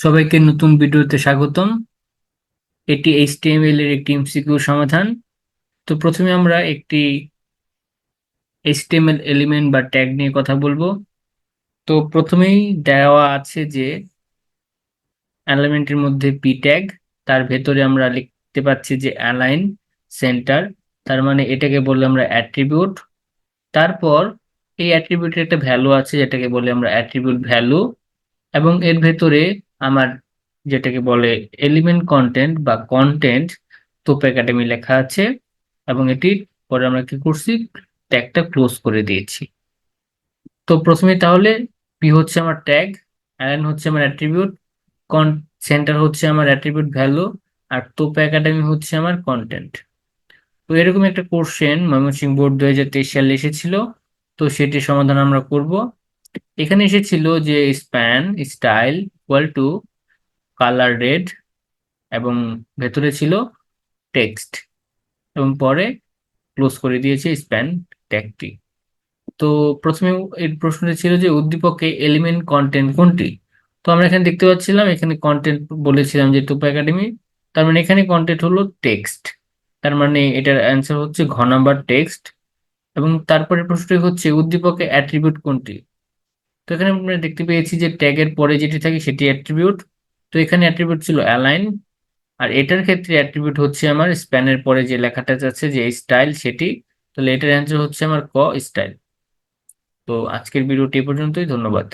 সবাইকে নতুন ভিডিওতে স্বাগতম। এটি এইচটিএমএল এর একটি এমসিকিউ সমাধান। তো প্রথমে আমরা একটি এইচটিএমএল এলিমেন্ট বা ট্যাগ নিয়ে কথা বলবো। তো প্রথমেই দেওয়া আছে যে এলিমেন্টের মধ্যে পি ট্যাগ, তার ভেতরে আমরা লিখতে পাচ্ছি যে অ্যালাইন সেন্টার, তার মানে এটাকে বলে আমরা অ্যাট্রিবিউট। তারপর এই অ্যাট্রিবিউটের একটা ভ্যালু আছে যেটাকে বলে আমরা অ্যাট্রিবিউট ভ্যালু, এবং এর ভেতরে আমার যেটাকে বলে এলিমেন্ট কন্টেন্ট বা কন্টেন্ট তোপ একাডেমি লেখা আছে। এবং এটি পরে আমরা কি করছি, ট্যাগটা ক্লোজ করে দিয়েছি। তো প্রথমে তাহলে পি হচ্ছে আমার ট্যাগ, অ্যালাইন হচ্ছে আমার অ্যাট্রিবিউট, কন সেন্টার হচ্ছে আমার অ্যাট্রিবিউট ভ্যালু, আর তোপ একাডেমি হচ্ছে আমার কন্টেন্ট। তো এরকম একটা কোশ্চেন ময়মনসিংহ বোর্ড 2023 সালে এসেছিল। তো সেটির সমাধান আমরা করব। এখানে এসেছিল যে span style equal to colour red, এবং ভেতরে ছিল টেক্সট, এবং পরে ক্লোজ করে দিয়েছে স্প্যান ট্যাগটি। তো প্রথমে এই প্রশ্নটি ছিল যে উদ্দীপকে এলিমেন্ট কন্টেন্ট কোনটি। তো আমরা এখানে দেখতে পাচ্ছিলাম, এখানে কন্টেন্ট বলেছিলাম যে টুপা একাডেমি, তার মানে এখানে কন্টেন্ট হলো টেক্সট, তার মানে এটার অ্যান্সার হচ্ছে ঘ নাম্বার টেক্সট। এবং তারপরে প্রশ্নটি হচ্ছে উদ্দীপকে অ্যাট্রিবিউট কোনটি। তো এখানে আমরা দেখতে পেয়েছি যে ট্যাগের পরে যেটি থাকে সেটি অ্যাট্রিবিউট। তো এখানে অ্যাট্রিবিউট ছিল অ্যালাইন, আর এটার ক্ষেত্রে অ্যাট্রিবিউট হচ্ছে আমার স্প্যানের পরে যে লেখাটা আছে যে স্টাইল সেটি। তাহলে এটার অ্যান্সার হচ্ছে আমার ক স্টাইল। তো আজকের ভিডিওটি এ পর্যন্তই, ধন্যবাদ।